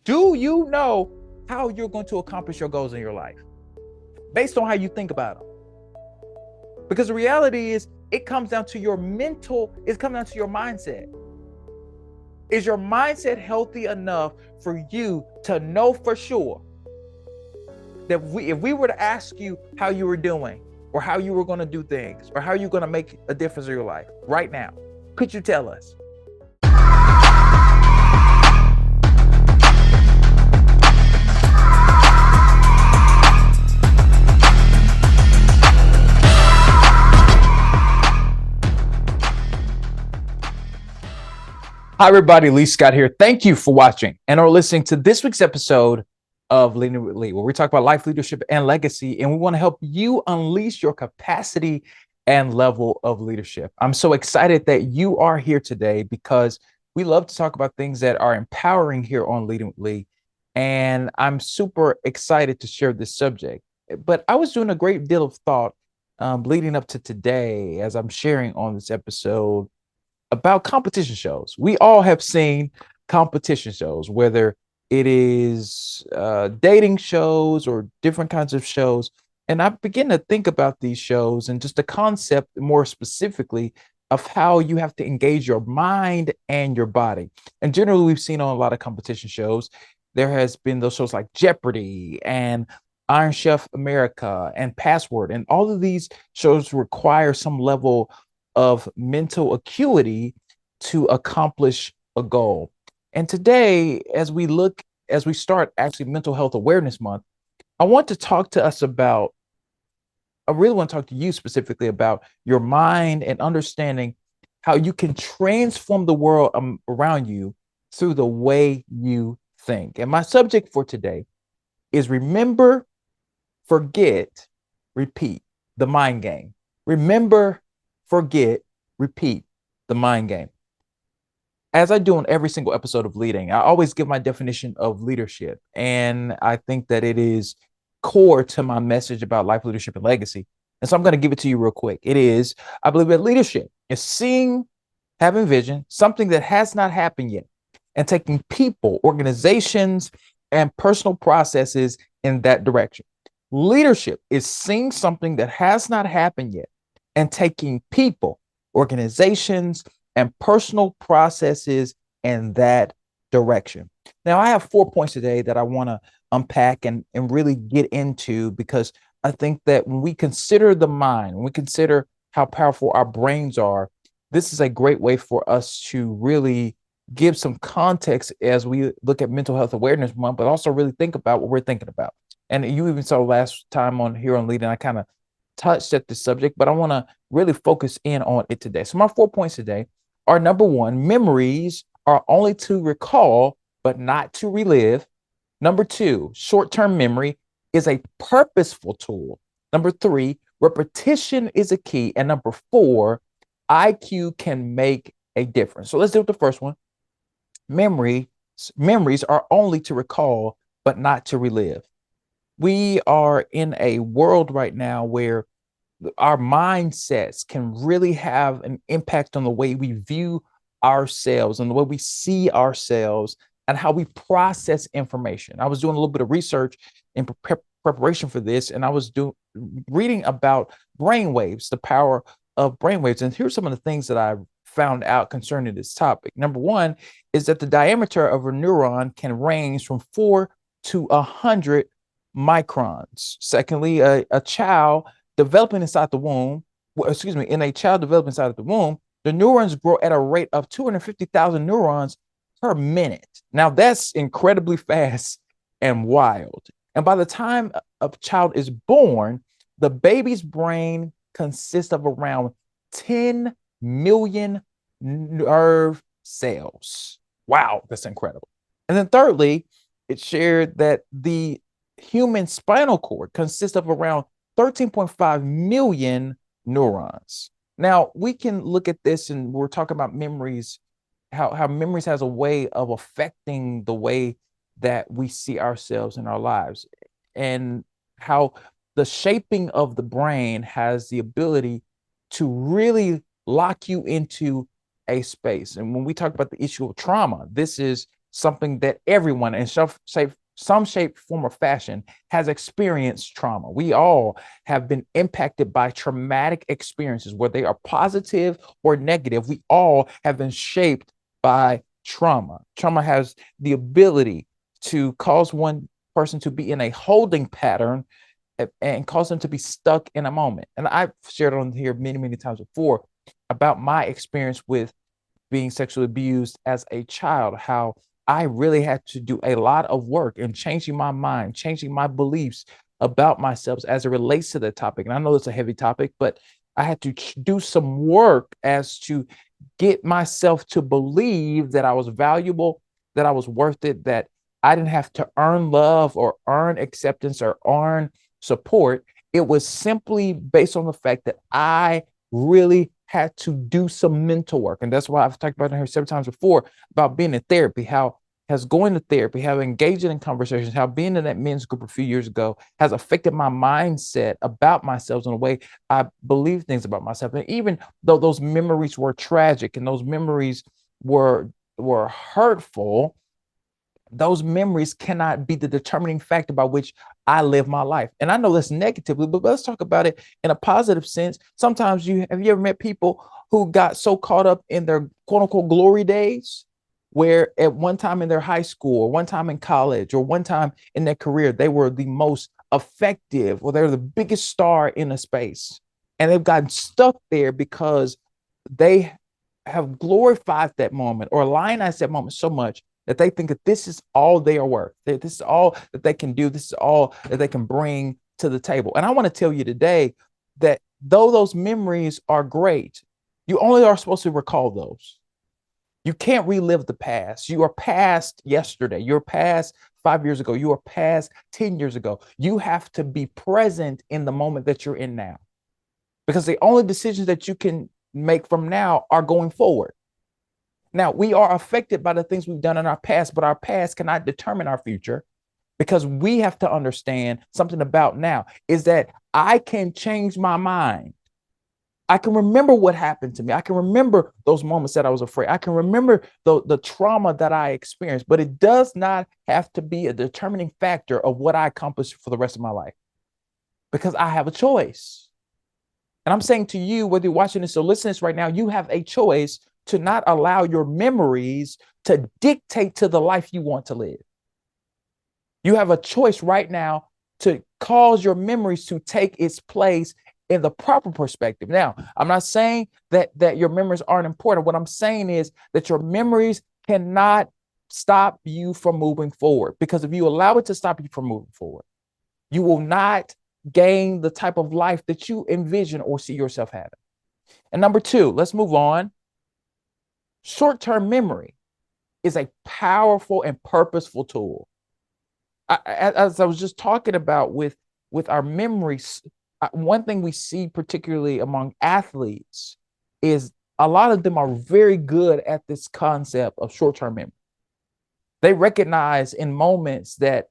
Do you know how you're going to accomplish your goals in your life based on how you think about them? Because the reality is, it comes down to your mental, it comes down to your mindset. Is your mindset healthy enough for you to know for sure that if we were to ask you how you were doing, or how you were going to do things, or how you're going to make a difference in your life right now, could you tell us? Hi, everybody. Lee Scott here. Thank you for watching and or listening to this week's episode of Leading with Lee, where we talk about life, leadership, and legacy. And we want to help you unleash your capacity and level of leadership. I'm so excited that you are here today because we love to talk about things that are empowering here on Leading with Lee. And I'm super excited to share this subject. But I was doing a great deal of thought leading up to today as I'm sharing on this episode about competition shows. We all have seen competition shows, whether it is dating shows or different kinds of shows. And I begin to think about these shows and just the concept more specifically of how you have to engage your mind and your body. And generally, we've seen on a lot of competition shows, there has been those shows like Jeopardy and Iron Chef America and Password. And all of these shows require some level of mental acuity to accomplish a goal. And today, as we start actually Mental Health Awareness Month, I want to talk to us about, I really want to talk to you specifically about your mind and understanding how you can transform the world around you through the way you think. And my subject for today is remember, forget, repeat, the mind game. Remember, forget, repeat, the mind game. As I do in every single episode of Leading, I always give my definition of leadership. And I think that it is core to my message about life, leadership, and legacy. And so I'm going to give it to you real quick. It is, I believe that leadership is seeing, having vision, something that has not happened yet, and taking people, organizations, and personal processes in that direction. Leadership is seeing something that has not happened yet and taking people, organizations, and personal processes in that direction. Now, I have 4 points today that I want to unpack and really get into, because I think that when we consider the mind, when we consider how powerful our brains are, this is a great way for us to really give some context as we look at Mental Health Awareness Month, but also really think about what we're thinking about. And you even saw last time on here on Leading, I kind of touched at this subject, but I want to really focus in on it today. So my 4 points today are: number one, memories are only to recall, but not to relive. Number two, short-term memory is a purposeful tool. Number three, repetition is a key. And number four, IQ can make a difference. So let's deal with the first one. Memories are only to recall, but not to relive. We are in a world right now where our mindsets can really have an impact on the way we view ourselves and the way we see ourselves and how we process information. I was doing a little bit of research in preparation for this, and I was reading about brainwaves, the power of brainwaves. And here's some of the things that I found out concerning this topic. Number one is that the diameter of a neuron can range from 4 to 100 microns. Secondly, a child developing inside the womb, in a child developing inside of the womb, the neurons grow at a rate of 250,000 neurons per minute. Now, that's incredibly fast and wild. And by the time a child is born, the baby's brain consists of around 10 million nerve cells. Wow, that's incredible. And then thirdly, it shared that the human spinal cord consists of around 13.5 million neurons. Now, we can look at this, and we're talking about memories, how memories has a way of affecting the way that we see ourselves in our lives, and how the shaping of the brain has the ability to really lock you into a space. And when we talk about the issue of trauma, this is something that everyone in some shape, form, or fashion has experienced trauma. We all have been impacted by traumatic experiences, whether they are positive or negative. We all have been shaped by trauma. Trauma has the ability to cause one person to be in a holding pattern and cause them to be stuck in a moment. And I've shared on here many, many times before about my experience with being sexually abused as a child, how I really had to do a lot of work in changing my mind, changing my beliefs about myself as it relates to the topic. And I know it's a heavy topic, but I had to do some work as to get myself to believe that I was valuable, that I was worth it, that I didn't have to earn love or earn acceptance or earn support. It was simply based on the fact that I really had to do some mental work. And that's why I've talked about it here several times before about being in therapy, how has going to therapy, how engaging in conversations, how being in that men's group a few years ago has affected my mindset about myself in a way I believe things about myself. And even though those memories were tragic and those memories were hurtful, those memories cannot be the determining factor by which I live my life. And I know that's negatively, but let's talk about it in a positive sense. Sometimes have you ever met people who got so caught up in their quote unquote glory days, where at one time in their high school or one time in college or one time in their career, they were the most effective or they're the biggest star in a space. And they've gotten stuck there because they have glorified that moment or lionized that moment so much that they think that this is all they are worth. That this is all that they can do. This is all that they can bring to the table. And I want to tell you today that though those memories are great, you only are supposed to recall those. You can't relive the past. You are past yesterday. You're past 5 years ago. You are past 10 years ago. You have to be present in the moment that you're in now, because the only decisions that you can make from now are going forward. Now, we are affected by the things we've done in our past, but our past cannot determine our future, because we have to understand something about now is that I can change my mind. I can remember what happened to me. I can remember those moments that I was afraid. I can remember the trauma that I experienced, but it does not have to be a determining factor of what I accomplish for the rest of my life, because I have a choice. And I'm saying to you, whether you're watching this or listening to this right now, you have a choice to not allow your memories to dictate to the life you want to live. You have a choice right now to cause your memories to take its place in the proper perspective. Now, I'm not saying that your memories aren't important. What I'm saying is that your memories cannot stop you from moving forward, because if you allow it to stop you from moving forward, you will not gain the type of life that you envision or see yourself having. And number two, let's move on. Short-term memory is a powerful and purposeful tool. As I was just talking about with our memories, one thing we see particularly among athletes is a lot of them are very good at this concept of short-term memory. They recognize in moments that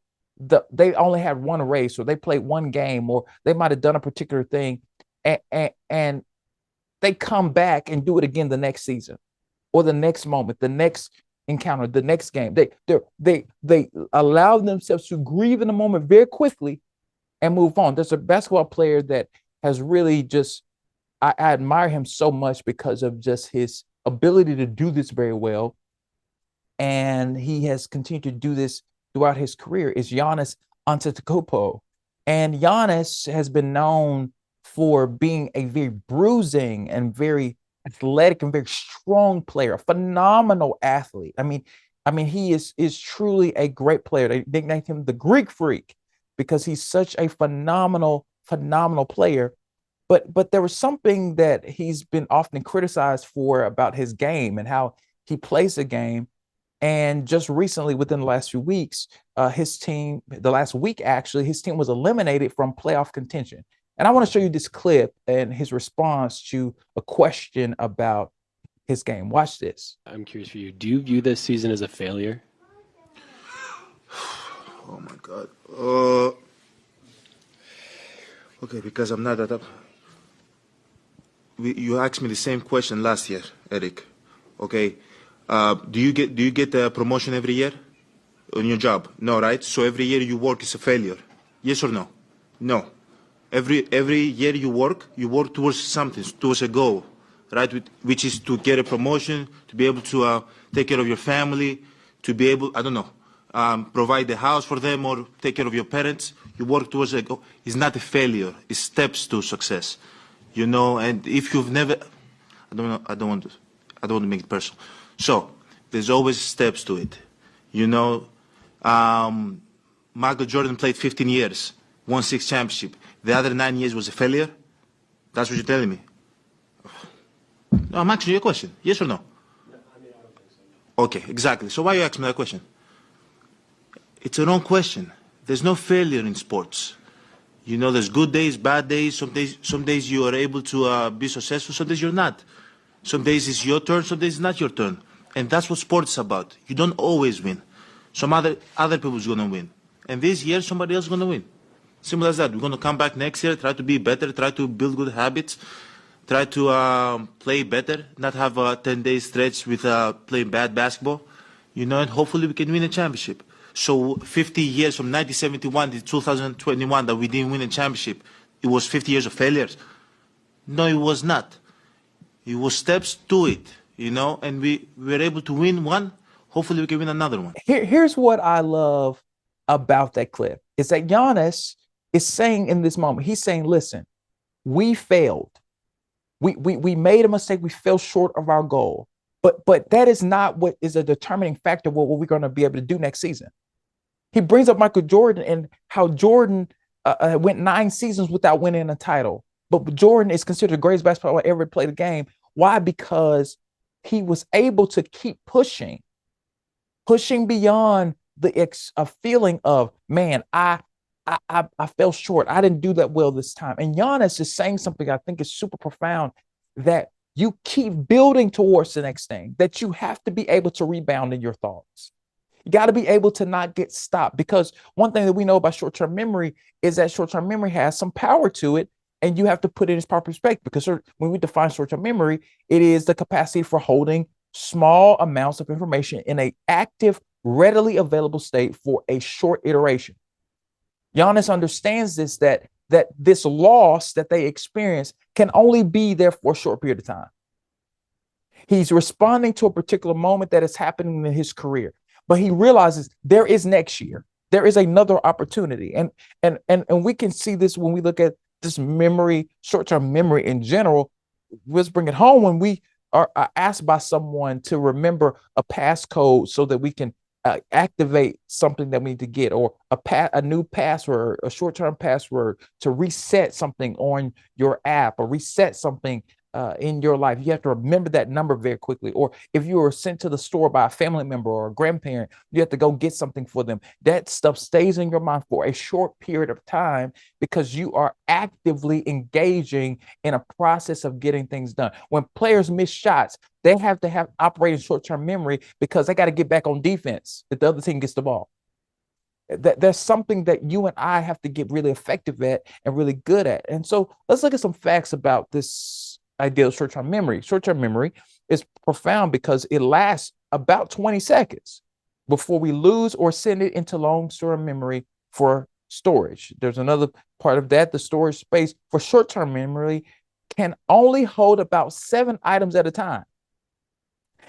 they only had one race, or they played one game, or they might have done a particular thing, and they come back and do it again the next season, or the next moment, the next encounter, the next game. They allow themselves to grieve in the moment very quickly and move on. There's a basketball player that has really just, I admire him so much because of just his ability to do this very well. And he has continued to do this throughout his career, is Giannis Antetokounmpo. And Giannis has been known for being a very bruising and very athletic and very strong player, a phenomenal athlete. I mean, he is truly a great player. They nicknamed him the Greek Freak because he's such a phenomenal player. But there was something that he's been often criticized for about his game and how he plays the game. And just recently, within the last few weeks, his team, the last week actually, his team was eliminated from playoff contention. And I want to show you this clip and his response to a question about his game. Watch this. I'm curious for you. Do you view this season as a failure? Oh my God. Okay, because I'm not that up. You asked me the same question last year, Eric. Okay. Do you get a promotion every year on your job? No, right? So every year you work is a failure. Yes or no? No. Every year you work towards something, towards a goal, right? Which is to get a promotion, to be able to take care of your family, to be able, I don't know, provide the house for them or take care of your parents. You work towards a goal. It's not a failure. It's steps to success, you know. And if you've never, I don't want to make it personal. So there's always steps to it, you know. Michael Jordan played 15 years, won 6 championships. The other 9 years was a failure? That's what you're telling me? No, I'm asking you a question. Yes or no? Okay, exactly. So why are you asking me that question? It's a wrong question. There's no failure in sports. You know, there's good days, bad days. Some days you are able to be successful, some days you're not. Some days it's your turn, some days it's not your turn. And that's what sports is about. You don't always win. Some other people's gonna win. And this year somebody else is gonna win. Simple as that. We're gonna come back next year, try to be better, try to build good habits, try to play better, not have a 10-day stretch with playing bad basketball, you know, and hopefully we can win a championship. So 50 years from 1971 to 2021 that we didn't win a championship, it was 50 years of failures? No, it was not. It was steps to it, you know, and we were able to win one. Hopefully we can win another one. Here's what I love about that clip is that Giannis is saying in this moment, he's saying, listen, we failed. We made a mistake. We fell short of our goal. But that is not what is a determining factor of what we're going to be able to do next season. He brings up Michael Jordan and how Jordan went 9 seasons without winning a title. But Jordan is considered the greatest basketball player ever played the game. Why? Because he was able to keep pushing beyond a feeling of, man, I fell short. I didn't do that well this time. And Giannis is saying something I think is super profound, that you keep building towards the next thing, that you have to be able to rebound in your thoughts. You got to be able to not get stopped, because one thing that we know about short-term memory is that short-term memory has some power to it, and you have to put it in its proper perspective, because when we define short-term memory, it is the capacity for holding small amounts of information in an active, readily available state for a short iteration. Giannis understands this, that this loss that they experience can only be there for a short period of time. He's responding to a particular moment that is happening in his career, but he realizes there is next year. There is another opportunity. And we can see this when we look at this memory, short-term memory in general. Let's bring it home when we are asked by someone to remember a passcode so that we can activate something that we need to get, or a new password, a short-term password to reset something on your app, or reset something in your life. You have to remember that number very quickly. Or if you were sent to the store by a family member or a grandparent, you have to go get something for them. That stuff stays in your mind for a short period of time because you are actively engaging in a process of getting things done. When players miss shots, they have to have operating short-term memory because they got to get back on defense if the other team gets the ball. There's something that you and I have to get really effective at and really good at. And so let's look at some facts about this idea of short-term memory. Short-term memory is profound because it lasts about 20 seconds before we lose or send it into long-term memory for storage. There's another part of that. The storage space for short-term memory can only hold about 7 items at a time.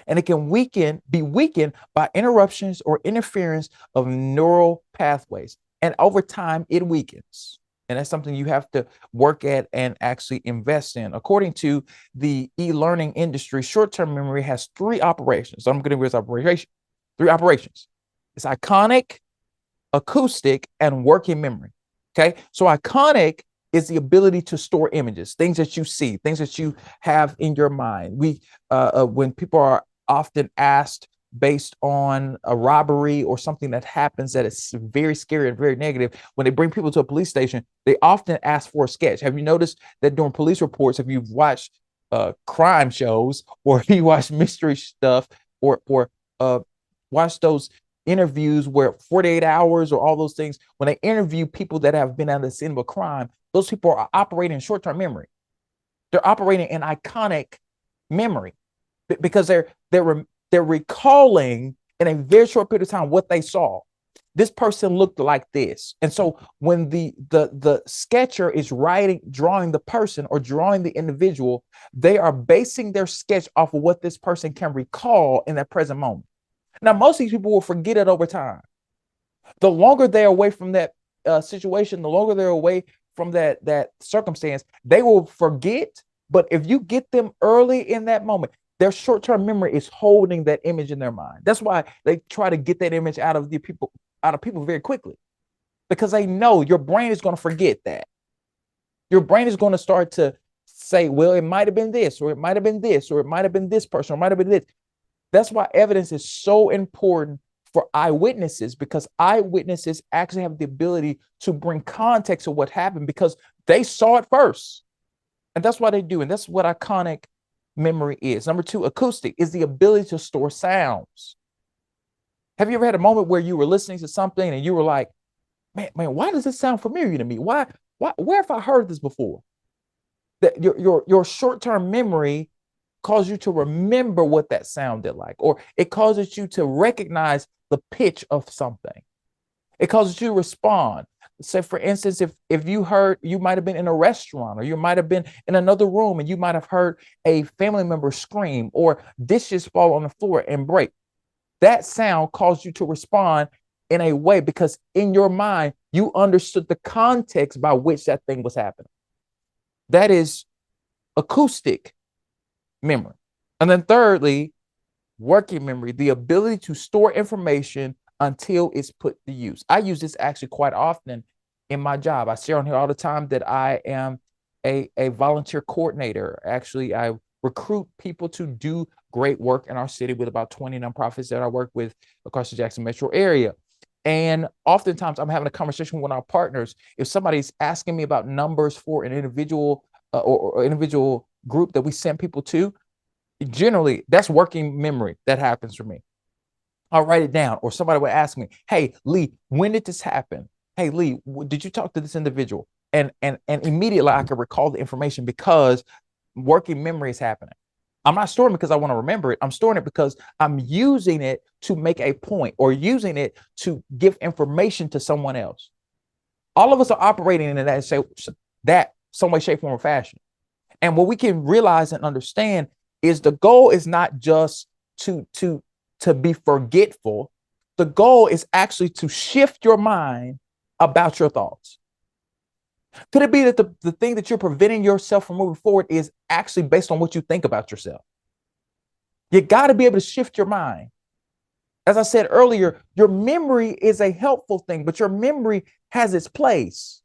And it can be weakened by interruptions or interference of neural pathways. And over time, it weakens. And that's something you have to work at and actually invest in. According to the e-learning industry, short-term memory has 3 operations. So I'm going to give this 3 operations. It's iconic, acoustic, and working memory. Okay. So iconic is the ability to store images, things that you see, things that you have in your mind. When people are often asked based on a robbery or something that happens that is very scary and very negative, when they bring people to a police station, they often ask for a sketch. Have you noticed that during police reports, if you've watched crime shows or you watch mystery stuff or watch those interviews where 48 hours or all those things, when they interview people that have been at the scene of a crime, those people are operating in short-term memory. They're operating in iconic memory because they're they're recalling in a very short period of time what they saw. This person looked like this. And so when the sketcher is drawing the person or drawing the individual, they are basing their sketch off of what this person can recall in that present moment. Now, most of these people will forget it over time. The longer they're away from that situation, the longer they're away from that circumstance, they will forget. But if you get them early in that moment, their short-term memory is holding that image in their mind. That's why they try to get that image out of people very quickly, because they know your brain is going to forget that. Your brain is going to start to say, well, it might have been this, or it might have been this, or it might have been this person, or it might have been this. That's why evidence is so important for eyewitnesses, because eyewitnesses actually have the ability to bring context to what happened because they saw it first. And that's why they do. And that's what iconic memory is. Number two, acoustic is the ability to store sounds. Have you ever had a moment where you were listening to something and you were like, man, why does this sound familiar to me? Where have I heard this before? That your short-term memory causes you to remember what that sounded like, or it causes you to recognize the pitch of something. It causes you to respond. Say, for instance, if you heard, you might have been in a restaurant, or you might have been in another room and you might have heard a family member scream or dishes fall on the floor and break. That sound caused you to respond in a way because in your mind, you understood the context by which that thing was happening. That is acoustic memory. And then thirdly, working memory, the ability to store information until it's put to use. I use this actually quite often in my job. I share on here all the time that I am a volunteer coordinator. Actually, I recruit people to do great work in our city with about 20 nonprofits that I work with across the Jackson metro area. And oftentimes I'm having a conversation with our partners. If somebody's asking me about numbers for an individual or individual group that we send people to, generally that's working memory that happens for me. I'll write it down, or somebody will ask me, hey, Lee, when did this happen? Hey, Lee, did you talk to this individual? And immediately I can recall the information because working memory is happening. I'm not storing it because I want to remember it. I'm storing it because I'm using it to make a point or using it to give information to someone else. All of us are operating in that some way, shape, form, or fashion. And what we can realize and understand is the goal is not just to be forgetful. The goal is actually to shift your mind about your thoughts. Could it be that the thing that you're preventing yourself from moving forward is actually based on what you think about yourself? You got to be able to shift your mind. As I said earlier, your memory is a helpful thing, but your memory has its place.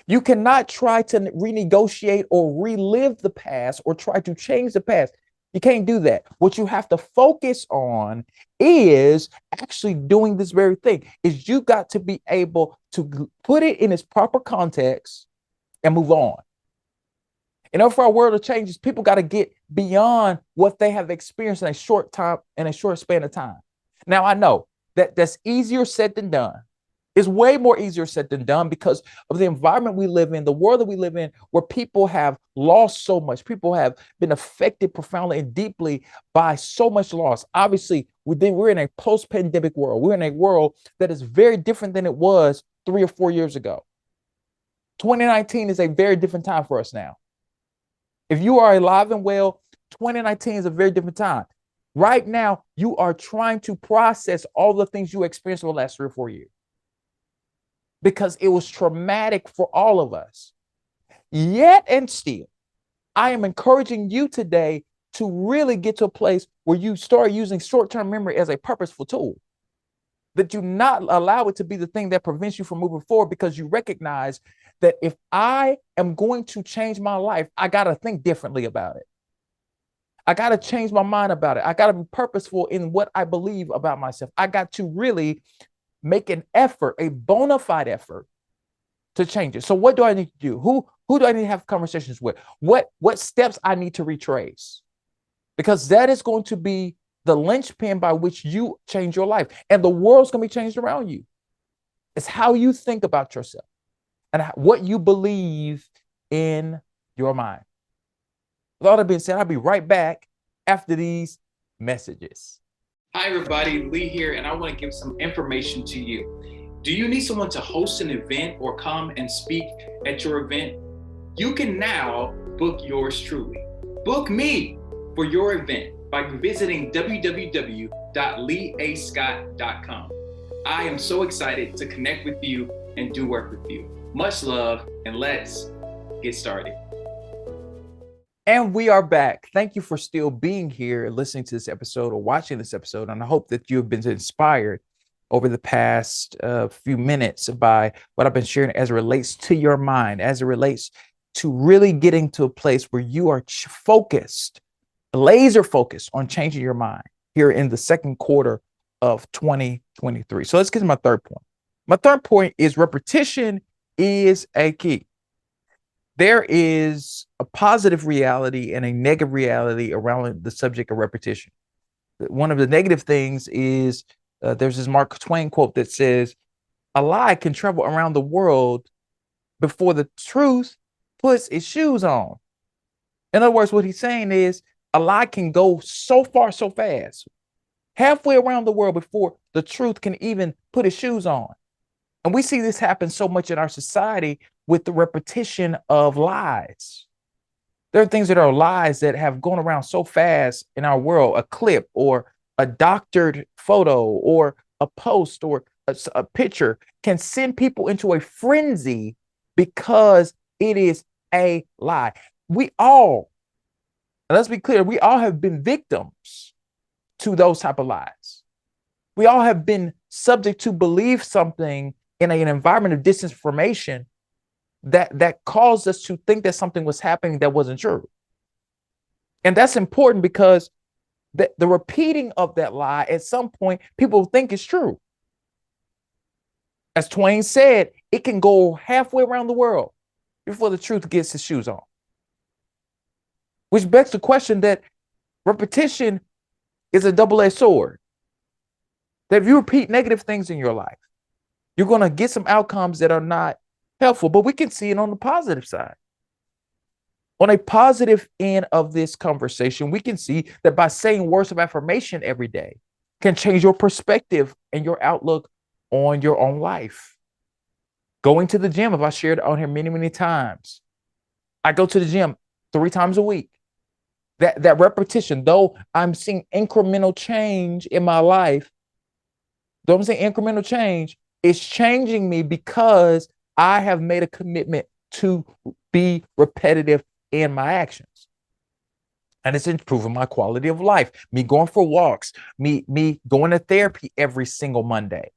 You cannot try to renegotiate or relive the past or try to change the past. You can't do that. What you have to focus on is actually doing this very thing. Is you got to be able to put it in its proper context and move on. In order for our world to change, people got to get beyond what they have experienced in a short time, in a short span of time. Now, I know that that's easier said than done. It's way more easier said than done because of the environment we live in, the world that we live in, where people have lost so much. People have been affected profoundly and deeply by so much loss. Obviously, we're in a post-pandemic world. We're in a world that is very different than it was 3 or 4 years ago. 2019 is a very different time for us now. If you are alive and well, 2019 is a very different time. Right now, you are trying to process all the things you experienced over the last 3 or 4 years, because it was traumatic for all of us. Yet and still, I am encouraging you today to really get to a place where you start using short-term memory as a purposeful tool. That you not allow it to be the thing that prevents you from moving forward, because you recognize that if I am going to change my life, I got to think differently about it. I got to change my mind about it. I got to be purposeful in what I believe about myself. I got to really make an effort, a bona fide effort to change it. So what do I need to do? Who do I need to have conversations with? What steps I need to retrace? Because that is going to be the linchpin by which you change your life. And the world's going to be changed around you. It's how you think about yourself and what you believe in your mind. With all that being said, I'll be right back after these messages. Hi, everybody. Lee here, and I want to give some information to you. Do you need someone to host an event or come and speak at your event? You can now book yours truly. Book me for your event by visiting www.leeascott.com. I am so excited to connect with you and do work with you. Much love, and let's get started. And we are back. Thank you for still being here, listening to this episode or watching this episode. And I hope that you have been inspired over the past few minutes by what I've been sharing as it relates to your mind, as it relates to really getting to a place where you are focused, laser focused on changing your mind here in the second quarter of 2023. So let's get to my third point. My third point is repetition is a key. There is a positive reality and a negative reality around the subject of repetition. One of the negative things is there's this Mark Twain quote that says, a lie can travel around the world before the truth puts its shoes on. In other words, what he's saying is a lie can go so far, so fast, halfway around the world before the truth can even put its shoes on. And we see this happen so much in our society with the repetition of lies. There are things that are lies that have gone around so fast in our world, a clip or a doctored photo or a post or a picture can send people into a frenzy because it is a lie. We all, and let's be clear, we all have been victims to those type of lies. We all have been subject to believe something in an environment of disinformation that caused us to think that something was happening that wasn't true. And that's important because the repeating of that lie, at some point, people think it's true. As Twain said, it can go halfway around the world before the truth gets its shoes on. Which begs the question that repetition is a double-edged sword. That if you repeat negative things in your life, you're going to get some outcomes that are not helpful, but we can see it on the positive side. On a positive end of this conversation, we can see that by saying words of affirmation every day can change your perspective and your outlook on your own life. Going to the gym, if I shared on here many, many times, I go to the gym 3 times a week. That repetition, though I'm seeing incremental change in my life, though I'm seeing incremental change, it's changing me because I have made a commitment to be repetitive in my actions. And it's improving my quality of life. Me going for walks, me going to therapy every single Monday.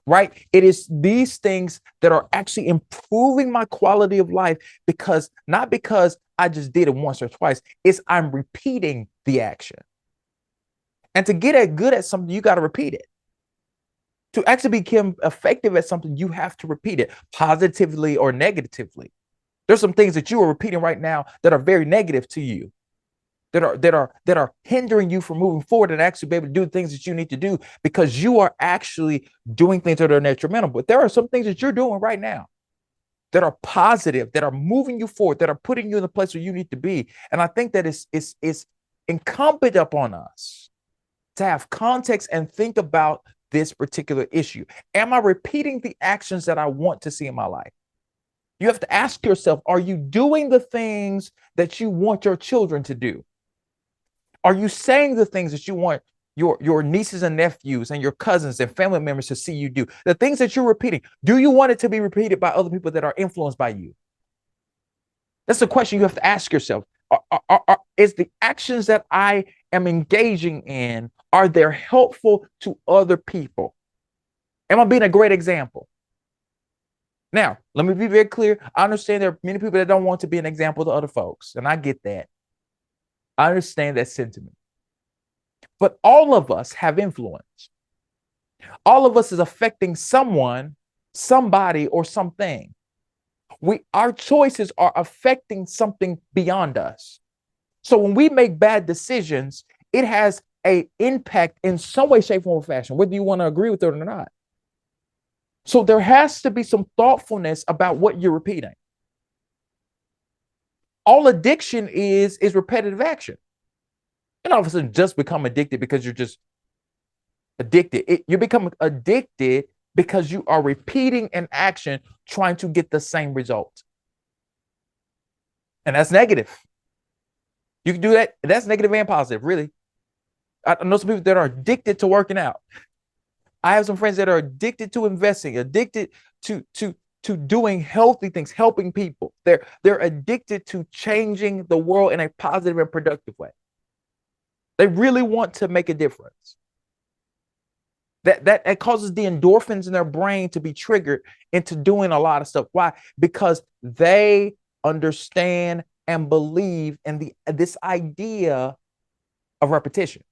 Right? It is these things that are actually improving my quality of life because not because I just did it once or twice, it's I'm repeating the action. And to get good at something, you got to repeat it. To actually become effective at something, you have to repeat it positively or negatively. There's some things that you are repeating right now that are very negative to you, that are hindering you from moving forward and actually be able to do the things that you need to do because you are actually doing things that are detrimental. But there are some things that you're doing right now that are positive, that are moving you forward, that are putting you in the place where you need to be. And I think that it's incumbent upon us to have context and think about this particular issue. Am I repeating the actions that I want to see in my life? You have to ask yourself, are you doing the things that you want your children to do? Are you saying the things that you want your nieces and nephews and your cousins and family members to see you do? The things that you're repeating, do you want it to be repeated by other people that are influenced by you? That's the question you have to ask yourself. Is the actions that I am engaging in, are they helpful to other people? Am I being a great example? Now, let me be very clear. I understand there are many people that don't want to be an example to other folks, and I get that. I understand that sentiment. But all of us have influence. All of us is affecting someone, somebody, or something. Our choices are affecting something beyond us. So when we make bad decisions, it has an impact in some way, shape, form, or fashion, whether you want to agree with it or not. So there has to be some thoughtfulness about what you're repeating. All addiction is repetitive action. And all of a sudden just become addicted because you're just addicted. You become addicted because you are repeating an action trying to get the same result. And that's negative. You can do that. That's negative and positive, really. I know some people that are addicted to working out. I have some friends that are addicted to investing, addicted to doing healthy things, helping people. They're addicted to changing the world in a positive and productive way. They really want to make a difference. That causes the endorphins in their brain to be triggered into doing a lot of stuff. Why? Because they understand and believe in this idea of repetition.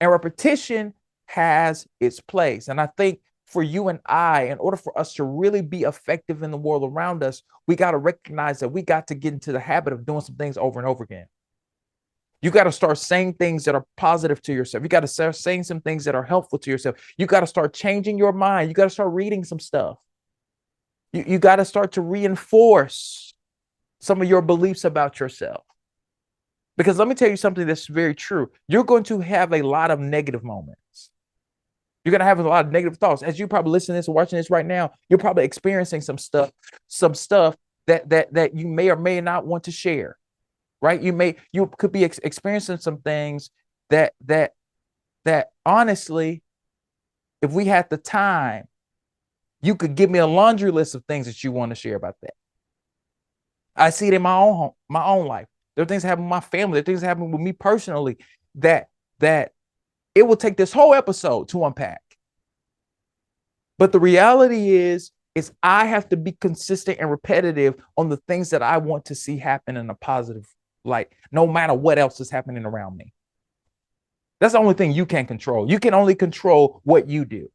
And repetition has its place. And I think for you and I, in order for us to really be effective in the world around us, we got to recognize that we got to get into the habit of doing some things over and over again. You got to start saying things that are positive to yourself. You got to start saying some things that are helpful to yourself. You got to start changing your mind. You got to start reading some stuff. You got to start to reinforce some of your beliefs about yourself. Because let me tell you something that's very true. You're going to have a lot of negative moments. You're going to have a lot of negative thoughts. As you probably listening to this or watching this right now, you're probably experiencing some stuff that you may or may not want to share. Right? You could be experiencing some things that honestly, if we had the time, you could give me a laundry list of things that you want to share about that. I see it in my own home, my own life. There are things that happen with my family. There are things that happen with me personally that it will take this whole episode to unpack. But the reality is I have to be consistent and repetitive on the things that I want to see happen in a positive light, no matter what else is happening around me. That's the only thing you can control. You can only control what you do.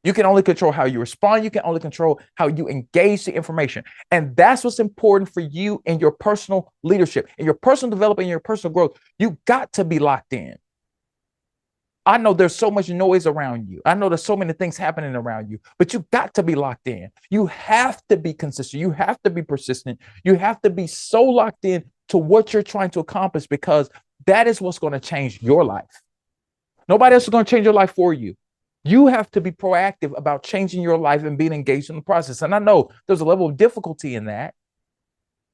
You can only control how you respond. You can only control how you engage the information. And that's what's important for you in your personal leadership, in your personal development, in your personal growth. You got to be locked in. I know there's so much noise around you. I know there's so many things happening around you, but you got to be locked in. You have to be consistent. You have to be persistent. You have to be so locked in to what you're trying to accomplish, because that is what's going to change your life. Nobody else is going to change your life for you. You have to be proactive about changing your life and being engaged in the process. And I know there's a level of difficulty in that,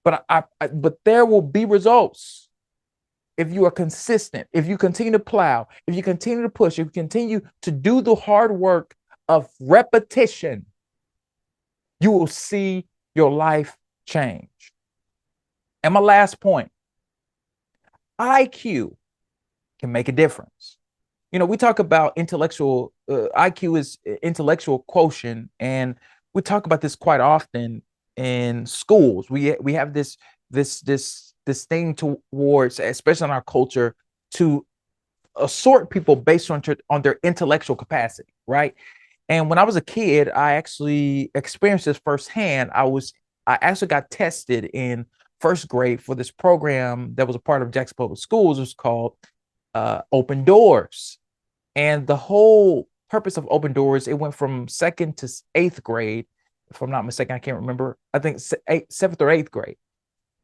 but but there will be results if you are consistent, if you continue to plow, if you continue to push, if you continue to do the hard work of repetition. You will see your life change. And my last point, IQ can make a difference. You know, we talk about intellectual, IQ is intellectual quotient, and we talk about this quite often in schools. We have this thing towards, especially in our culture, to assort people based on their intellectual capacity, right? And when I was a kid, I actually experienced this firsthand. I actually got tested in first grade for this program that was a part of Jackson Public Schools. It was called Open Doors. And the whole purpose of Open Doors, it went from second to eighth grade, if I'm not mistaken. I can't remember. I think seventh or eighth grade.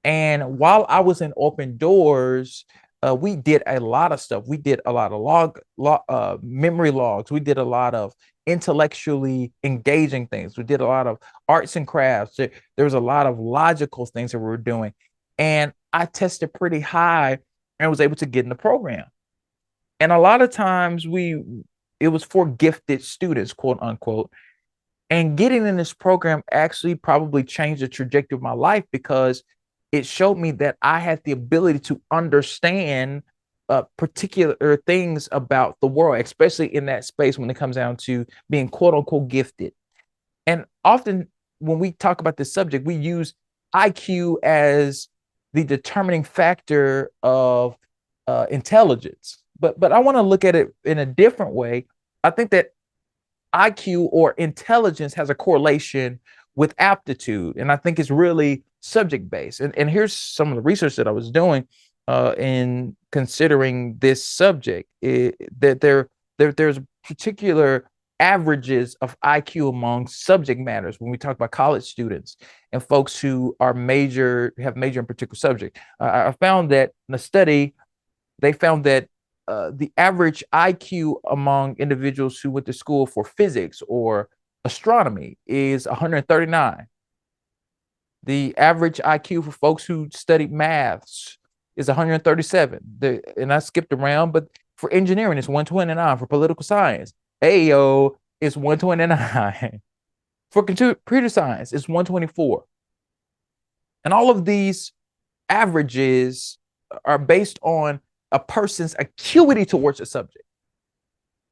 And while I was in Open Doors, we did a lot of stuff. We did a lot of memory logs. We did a lot of intellectually engaging things. We did a lot of arts and crafts. There was a lot of logical things that we were doing. And I tested pretty high and was able to get in the program. And a lot of times it was for gifted students, quote unquote. And getting in this program actually probably changed the trajectory of my life, because it showed me that I had the ability to understand particular things about the world, especially in that space when it comes down to being quote unquote gifted. And often when we talk about this subject, we use IQ as the determining factor of intelligence. But I want to look at it in a different way. I think that IQ or intelligence has a correlation with aptitude. And I think it's really subject based. And here's some of the research that I was doing in considering this subject, that there's particular averages of IQ among subject matters when we talk about college students and folks who are have major in particular subject. I found that in a study they found that the average IQ among individuals who went to school for physics or astronomy is 139. The average IQ for folks who studied maths is 137. And I skipped around, but for engineering, it's 129. For political science, AO is 129. For computer science, it's 124. And all of these averages are based on a person's acuity towards a subject.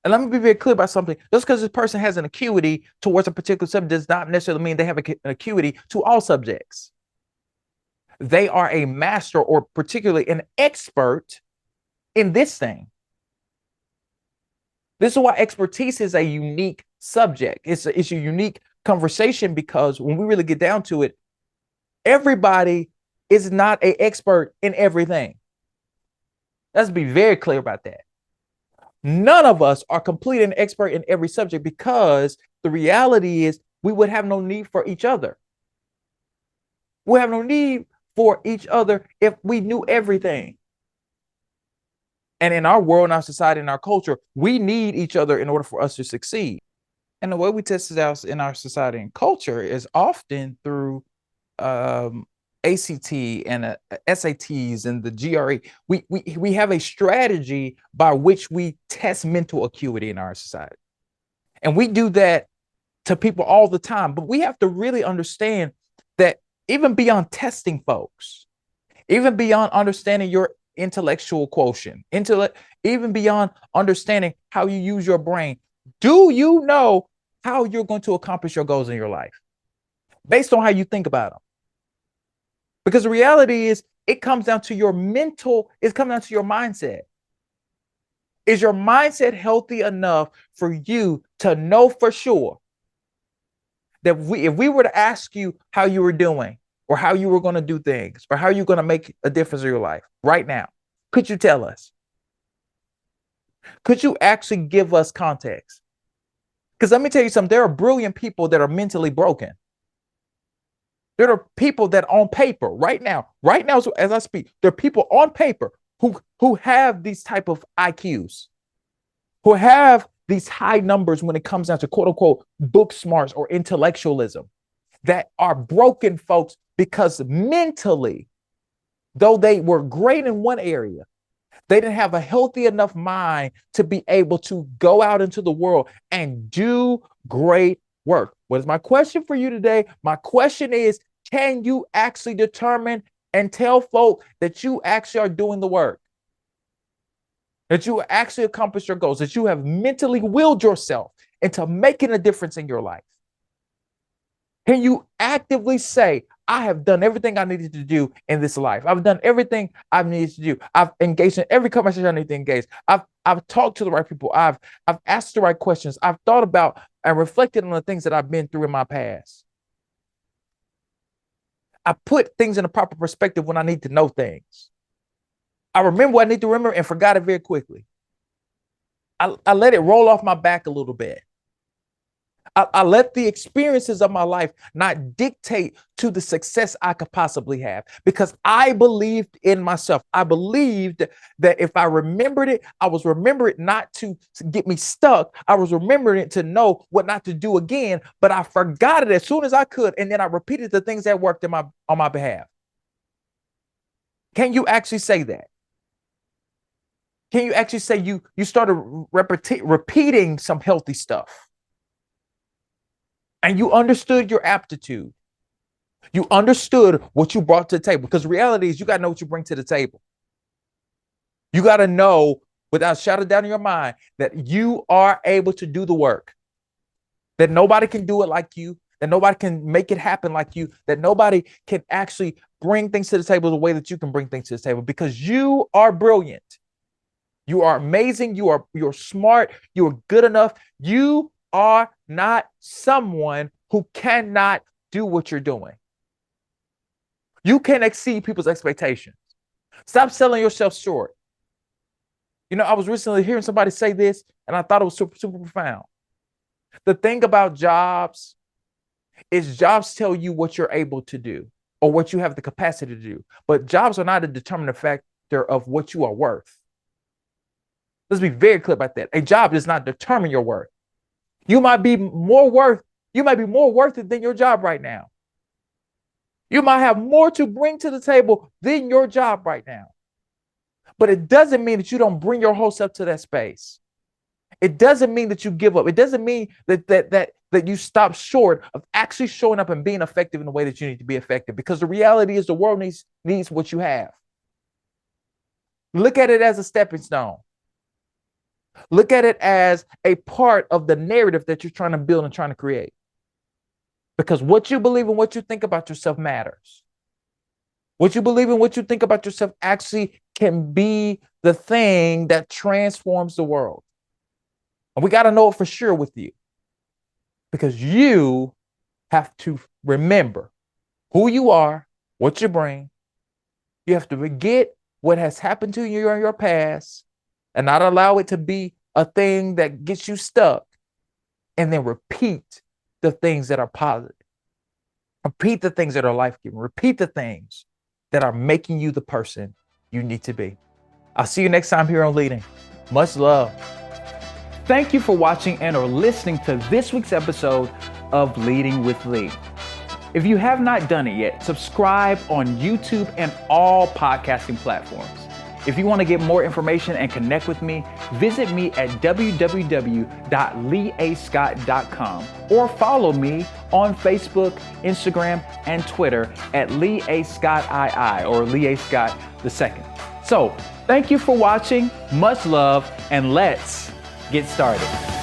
And let me be very clear about something. Just because this person has an acuity towards a particular subject does not necessarily mean they have an acuity to all subjects. They are a master or particularly an expert in this thing. This is why expertise is a unique subject. It's a unique conversation, because when we really get down to it, everybody is not an expert in everything. Let's be very clear about that. None of us are complete and expert in every subject, because the reality is we would have no need for each other. We have no need for each other if we knew everything. And in our world, in our society, in our culture, we need each other in order for us to succeed. And the way we test it out in our society and culture is often through ACT and SATs and the GRE. We have a strategy by which we test mental acuity in our society. And we do that to people all the time. But we have to really understand that even beyond testing folks, even beyond understanding your intellectual quotient, even beyond understanding how you use your brain, do you know how you're going to accomplish your goals in your life based on how you think about them? Because the reality is, it comes down to your mental, it's coming down to your mindset. Is your mindset healthy enough for you to know for sure that if we were to ask you how you were doing, or how you were going to do things, or how you're going to make a difference in your life right now, could you tell us? Could you actually give us context? Because let me tell you something, there are brilliant people that are mentally broken. There are people that on paper right now, so as I speak, there are people on paper who have these type of IQs, who have these high numbers when it comes down to quote unquote book smarts or intellectualism, that are broken folks because mentally, though they were great in one area, they didn't have a healthy enough mind to be able to go out into the world and do great work. What is my question for you today? My question is, can you actually determine and tell folk that you actually are doing the work? That you actually accomplish your goals, that you have mentally willed yourself into making a difference in your life? Can you actively say, I have done everything I needed to do in this life. I've done everything I've needed to do. I've engaged in every conversation I need to engage. I've talked to the right people. I've asked the right questions. I've thought about and reflected on the things that I've been through in my past. I put things in a proper perspective when I need to know things. I remember what I need to remember and forgot it very quickly. I let it roll off my back a little bit. I let the experiences of my life not dictate to the success I could possibly have, because I believed in myself. I believed that if I remembered it, I was remembering it not to get me stuck. I was remembering it to know what not to do again, but I forgot it as soon as I could. And then I repeated the things that worked on my behalf. Can you actually say that? Can you actually say you started repeating some healthy stuff? And you understood your aptitude. You understood what you brought to the table. Because the reality is, you got to know what you bring to the table. You got to know, without a shadow of doubt in your mind, that you are able to do the work. That nobody can do it like you. That nobody can make it happen like you. That nobody can actually bring things to the table the way that you can bring things to the table. Because you are brilliant. You are amazing. You're smart. You are good enough. You are not someone who cannot do what you're doing. You can exceed people's expectations. Stop selling yourself short. You know, I was recently hearing somebody say this, and I thought it was super, super profound. The thing about jobs is jobs tell you what you're able to do or what you have the capacity to do. But jobs are not a determining factor of what you are worth. Let's be very clear about that. A job does not determine your worth. You might be more worth it than your job right now. You might have more to bring to the table than your job right now. But it doesn't mean that you don't bring your whole self to that space. It doesn't mean that you give up. It doesn't mean that you stop short of actually showing up and being effective in the way that you need to be effective. Because the reality is the world needs what you have. Look at it as a stepping stone. Look at it as a part of the narrative that you're trying to build and trying to create. Because what you believe and what you think about yourself matters. What you believe and what you think about yourself actually can be the thing that transforms the world. And we got to know it for sure with you. Because you have to remember who you are, what you bring. You have to forget what has happened to you in your past and not allow it to be a thing that gets you stuck. And then repeat the things that are positive. Repeat the things that are life-giving. Repeat the things that are making you the person you need to be. I'll see you next time here on Leading. Much love. Thank you for watching and or listening to this week's episode of Leading with Lee. If you have not done it yet, subscribe on YouTube and all podcasting platforms. If you want to get more information and connect with me, visit me at www.leeascott.com or follow me on Facebook, Instagram, and Twitter at Lee A. Scott II or Lee A. Scott II. So thank you for watching. Much love, and let's get started.